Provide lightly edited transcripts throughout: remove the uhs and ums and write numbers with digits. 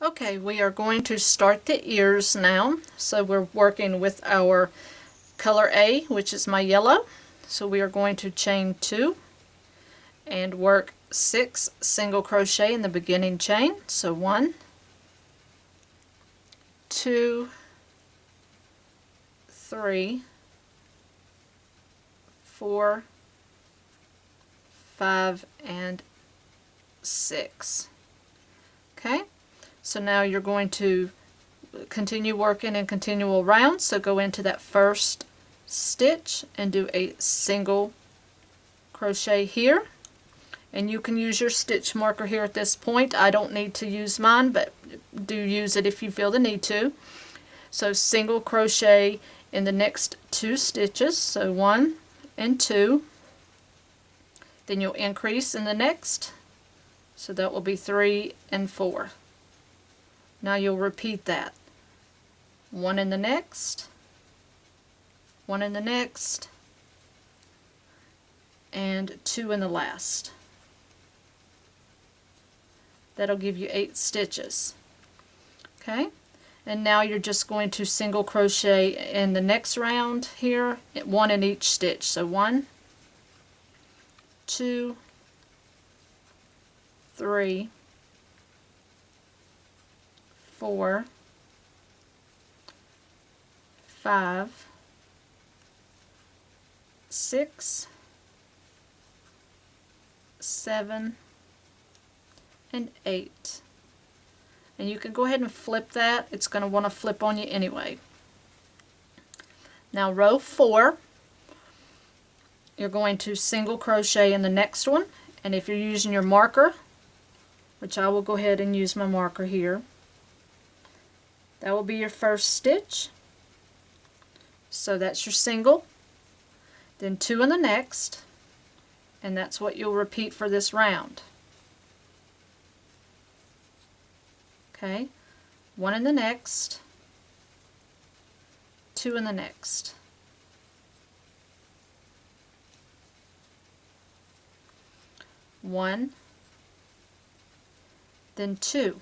Okay, we are going to start the ears now. So we're working with our color A, which is my yellow. So we are going to chain 2 and work 6 single crochet in the beginning chain. So 1, 2, 3, 4, 5, and 6. Okay, so now you're going to continue working in continual rounds. So go into that first stitch and do a single crochet here, and you can use your stitch marker here at this point. I don't need to use mine, but do use it if you feel the need to. So single crochet in the next 2 stitches, so 1 and 2, then you'll increase in the next, so that will be 3 and 4. Now you'll repeat that. 1 in the next, 1 in the next, and 2 in the last. That'll give you 8 stitches. Okay, and now you're just going to single crochet in the next round here, 1 in each stitch. So 1, 2, 3, 4, 5, 6, 7, and 8. And you can go ahead and flip that. It's going to want to flip on you anyway. Now row 4, you're going to single crochet in the next one, and if you're using your marker, which I will go ahead and use my marker here, that will be your first stitch. So that's your single, then 2 in the next, and that's what you'll repeat for this round. Okay, 1 in the next, 2 in the next. One, then 2.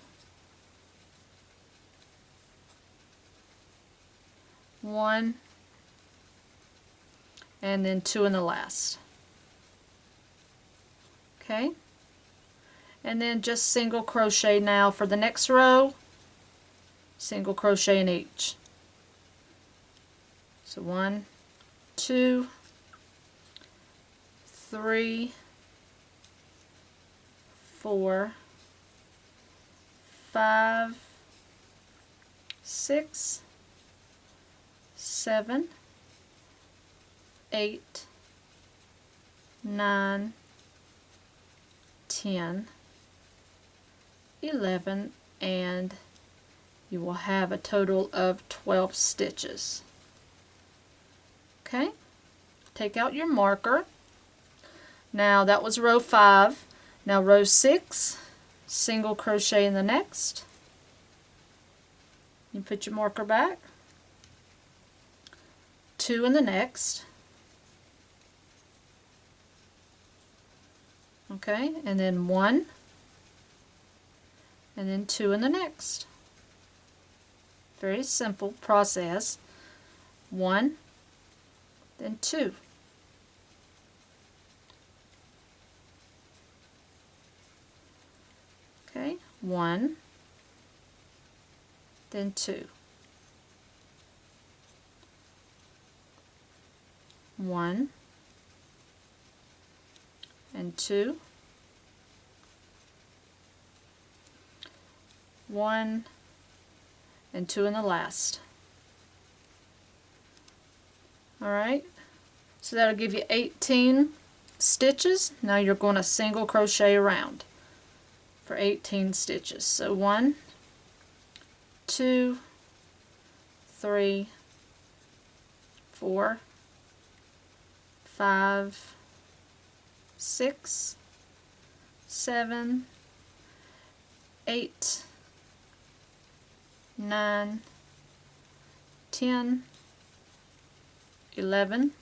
1, and then 2 in the last. Okay, and then just single crochet now for the next row, single crochet in each. So 1, 2, 3, 4, 5, 6, 7, 8, 9, 10, 11, and you will have a total of 12 stitches. Okay, take out your marker. Now that was row 5. Now row 6, single crochet in the next. You put your marker back. 2 in the next. Okay, and then 1, and then 2 in the next. Very simple process. 1, then 2. Okay, 1, then 2. 1 and 2, 1 and 2 in the last. Alright, so that'll give you 18 stitches. Now you're going to single crochet around for 18 stitches. So 1, 2, 3, 4, 5, 6, 7, 8, 9, 10, 11,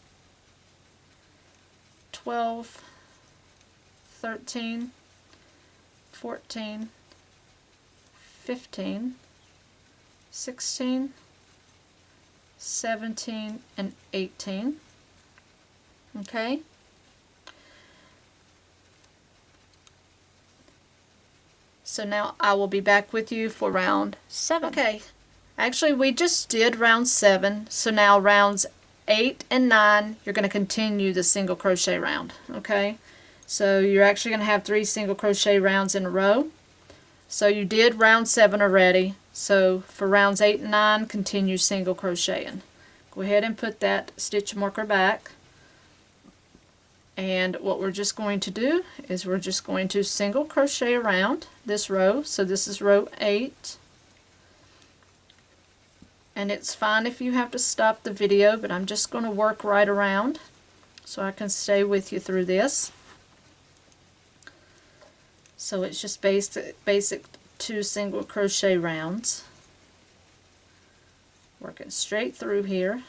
12, 13, 14, 15, 16, 17, and 18. Okay. So now I will be back with you for round 7. Okay. Actually, we just did round 7, so now rounds 8 and 9, you're going to continue the single crochet round. Okay. So you're actually going to have 3 single crochet rounds in a row. So you did round 7 already. So for rounds 8 and 9, continue single crocheting. Go ahead and put that stitch marker back. And what we're just going to do is we're just going to single crochet around this row. So this is row 8. And it's fine if you have to stop the video, but I'm just going to work right around so I can stay with you through this. So it's just basic 2 single crochet rounds. Working straight through here.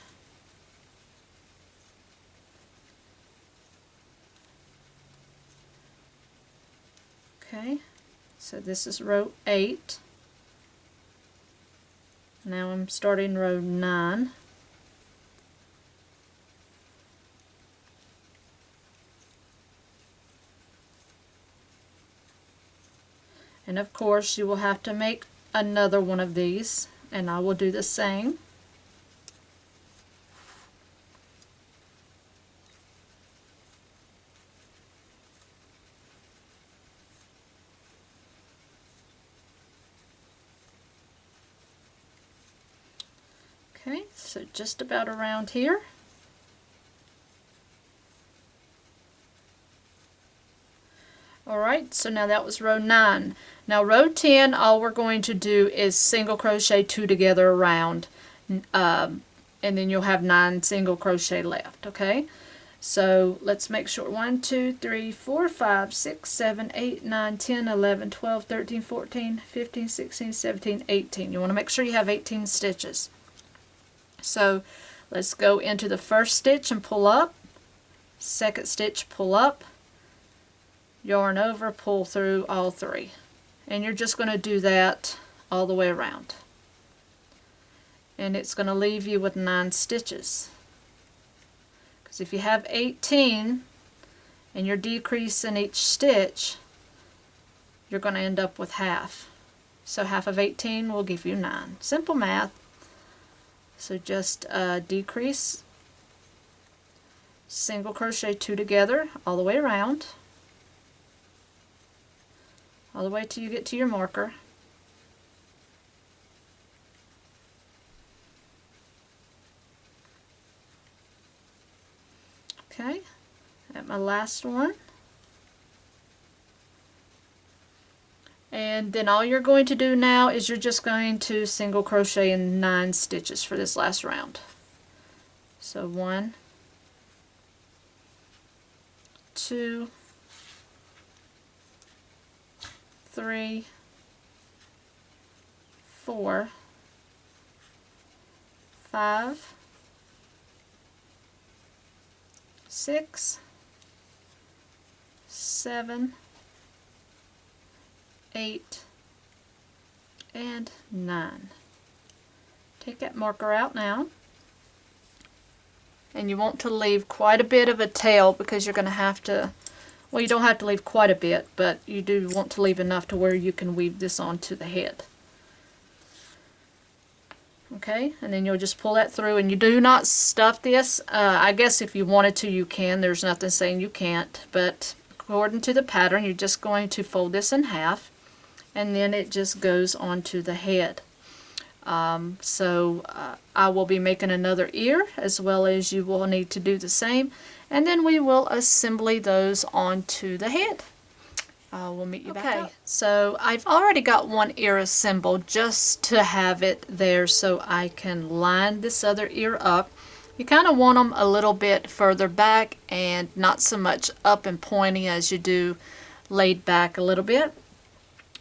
Okay, so this is row 8. Now I'm starting row 9. And of course you will have to make another one of these, and I will do the same. Okay, so just about around here. Alright, so now that was row 9. Now row 10, all we're going to do is single crochet 2 together around, and then you'll have 9 single crochet left. Okay, so let's make sure 1, 2, 3, 4, 5, 6, 7, 8, 9, 10, 11, 12, 13, 14, 15, 16, 17, 18. You want to make sure you have 18 stitches. So let's go into the first stitch and pull up, second stitch, pull up, yarn over, pull through all 3. And you're just going to do that all the way around. And it's going to leave you with 9 stitches. Because if you have 18 and you're decreasing each stitch, you're going to end up with half. So half of 18 will give you 9. Simple math. So just decrease, single crochet 2 together all the way around, all the way till you get to your marker. Okay, at my last one. And then all you're going to do now is you're just going to single crochet in 9 stitches for this last round. So 1, 2, 3, 4, 5, 6, 7, 8, and 9. Take that marker out now. And you want to leave quite a bit of a tail because you're going to have to, well, you don't have to leave quite a bit, but you do want to leave enough to where you can weave this onto the head. Okay, and then you'll just pull that through, and you do not stuff this. I guess if you wanted to, you can. There's nothing saying you can't, but according to the pattern, you're just going to fold this in half, and then it just goes onto the head. I will be making another ear, as well as you will need to do the same, and then we will assemble those onto the head. We'll meet you back up. So I've already got one ear assembled just to have it there so I can line this other ear up. You kind of want them a little bit further back and not so much up and pointy as you do laid back a little bit.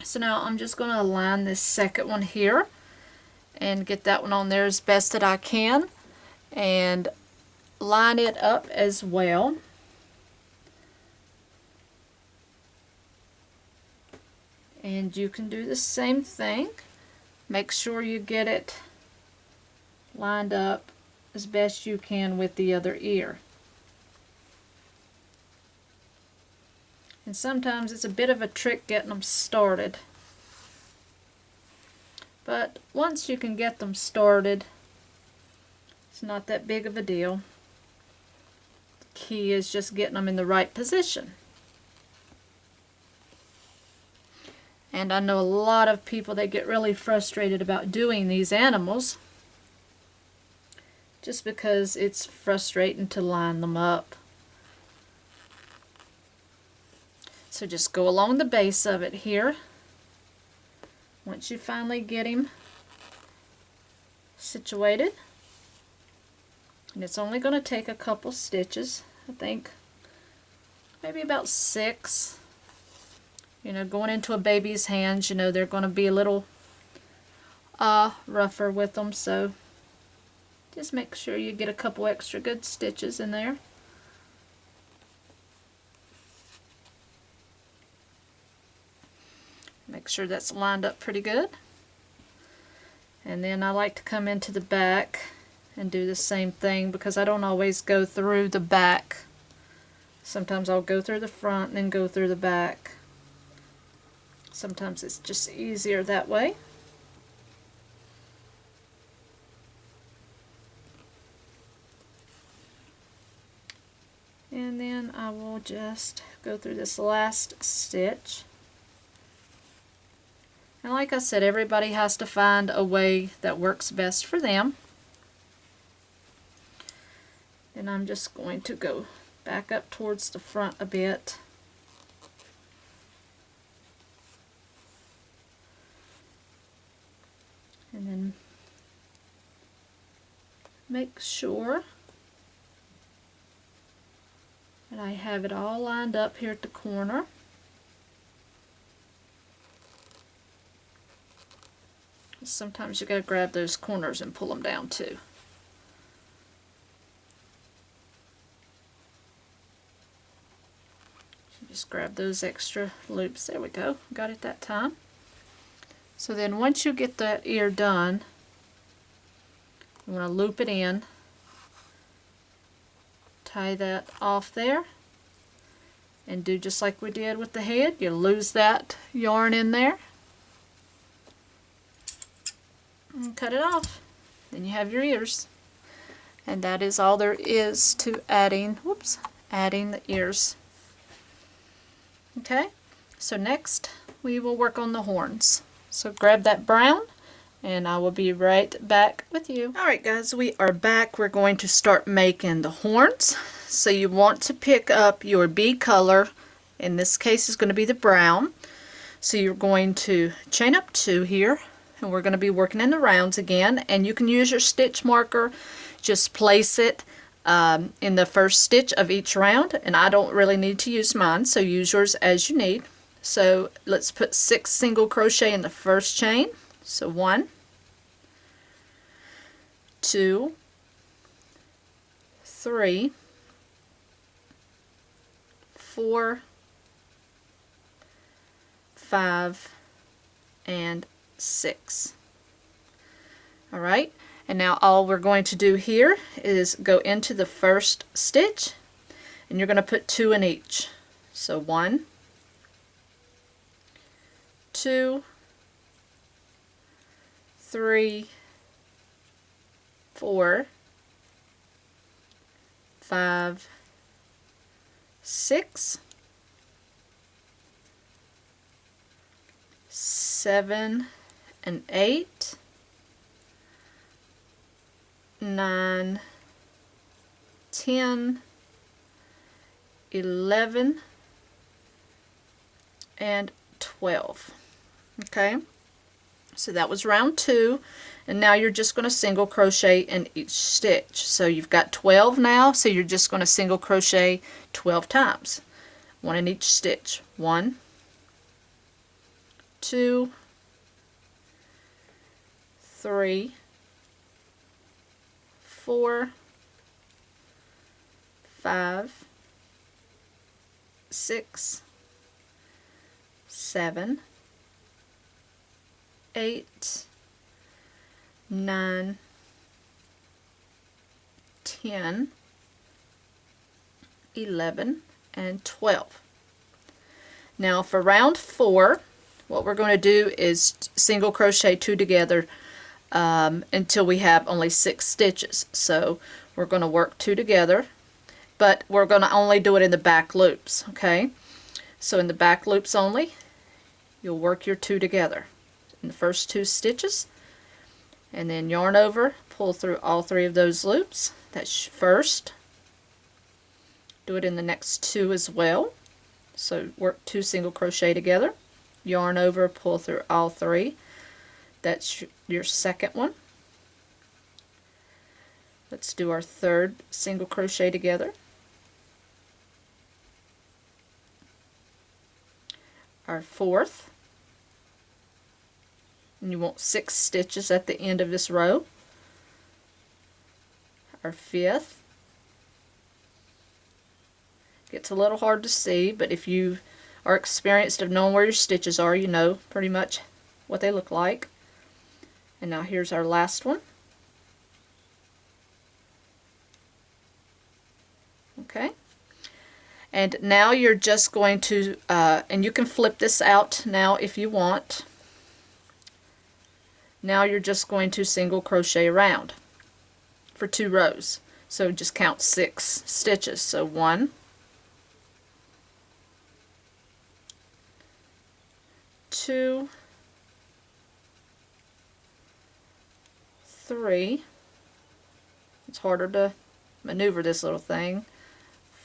So now I'm just going to line this second one here and get that one on there as best that I can and line it up as well. And you can do the same thing. Make sure you get it lined up as best you can with the other ear. And sometimes it's a bit of a trick getting them started. But once you can get them started, it's not that big of a deal. The key is just getting them in the right position. And I know a lot of people that get really frustrated about doing these animals just because it's frustrating to line them up. So just go along the base of it here. Once you finally get him situated, and it's only going to take a couple stitches, I think maybe about 6. You know, going into a baby's hands, you know, they're going to be a little rougher with them, so just make sure you get a couple extra good stitches in there. Make sure that's lined up pretty good. And then I like to come into the back and do the same thing because I don't always go through the back. Sometimes I'll go through the front and then go through the back. Sometimes it's just easier that way. And then I will just go through this last stitch. And like I said, everybody has to find a way that works best for them. And I'm just going to go back up towards the front a bit. And then make sure that I have it all lined up here at the corner. Sometimes you got to grab those corners and pull them down too. Just grab those extra loops. There we go. Got it that time. So then once you get that ear done, you want to loop it in, tie that off there, and do just like we did with the head. You lose that yarn in there and cut it off. Then you have your ears. And that is all there is to adding the ears. Okay, so next we will work on the horns. So grab that brown and I will be right back with you. Alright guys, we are back. We're going to start making the horns. So you want to pick up your bead color. In this case it's going to be the brown. So you're going to chain up 2 here, and we're going to be working in the rounds again. And you can use your stitch marker. Just place it in the first stitch of each round, and I don't really need to use mine, so use yours as you need. So let's put 6 single crochet in the first chain. So 1, 2, 3, 4, 5, and 6. Alright, and now all we're going to do here is go into the first stitch, and you're going to put 2 in each. So 1, 2, 3, 4, 5, 6, 7, and 8, 9, 10, 11, and 12. Okay, so that was round 2, and now you're just going to single crochet in each stitch. So you've got 12 now, so you're just going to single crochet 12 times, 1 in each stitch. 1, 2, 3, 4, 5, 6, 7, 8, 9, 10, 11, and 12. Now for round 4, what we're going to do is single crochet 2 together until we have only 6 stitches. So we're going to work 2 together, but we're going to only do it in the back loops, okay? So in the back loops only, you'll work your 2 together in the first 2 stitches, and then yarn over, pull through all 3 of those loops. That's first. Do it in the next 2 as well. So work 2 single crochet together, yarn over, pull through all 3. That's your second one. Let's do our third single crochet together. Our fourth. And you want 6 stitches at the end of this row. Our fifth. Gets a little hard to see, but if you are experienced of knowing where your stitches are, you know pretty much what they look like. And now here's our last one. Okay. And now you're just going to, and you can flip this out now if you want. Now you're just going to single crochet around for 2 rows. So just count 6 stitches. So 1, 2, 3. It's harder to maneuver this little thing.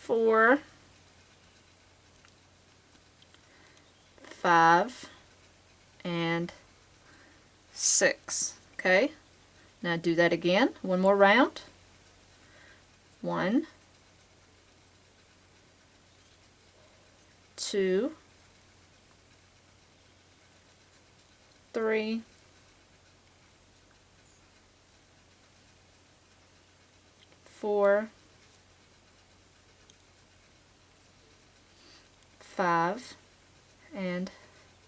4, 5, and 6. Okay, now do that again. One more round. 1, 2, 3, 4, 5, and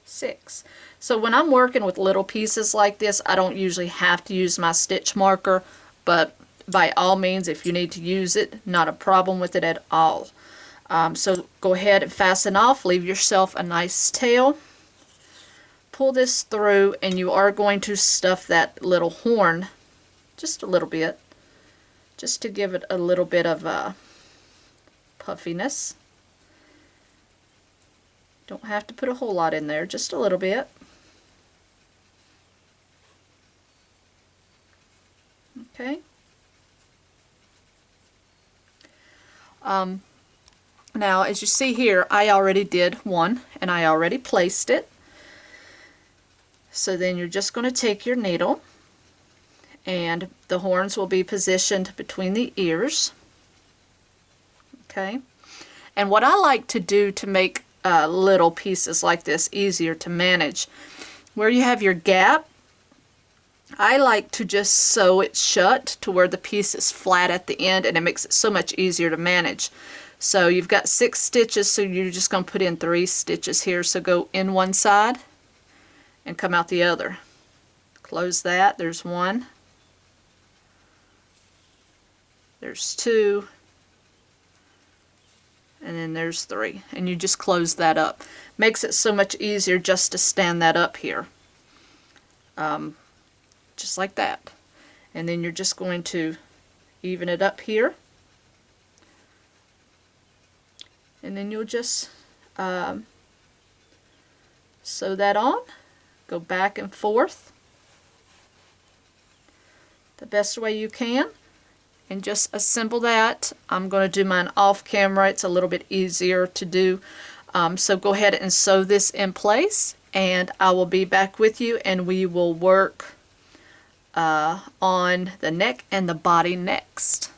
6. So when I'm working with little pieces like this, I don't usually have to use my stitch marker, but by all means, if you need to use it, not a problem with it at all. So go ahead and fasten off, leave yourself a nice tail, pull this through, and you are going to stuff that little horn just a little bit, just to give it a little bit of puffiness. Don't have to put a whole lot in there, just a little bit. Okay. Now, as you see here, I already did one, and I already placed it. So then you're just going to take your needle, and the horns will be positioned between the ears. Okay. And what I like to do to make little pieces like this easier to manage, where you have your gap, I like to just sew it shut to where the piece is flat at the end, and it makes it so much easier to manage. So you've got 6 stitches, so you're just going to put in 3 stitches here. So go in one side and come out the other. Close that. There's 1. There's 2. And then there's 3. And you just close that up. Makes it so much easier just to stand that up here. Just like that. And then you're just going to even it up here. And then you'll just sew that on. Go back and forth the best way you can. And just assemble that. I'm going to do mine off camera. It's a little bit easier to do. So go ahead and sew this in place. And I will be back with you, and we will work on the neck and the body next.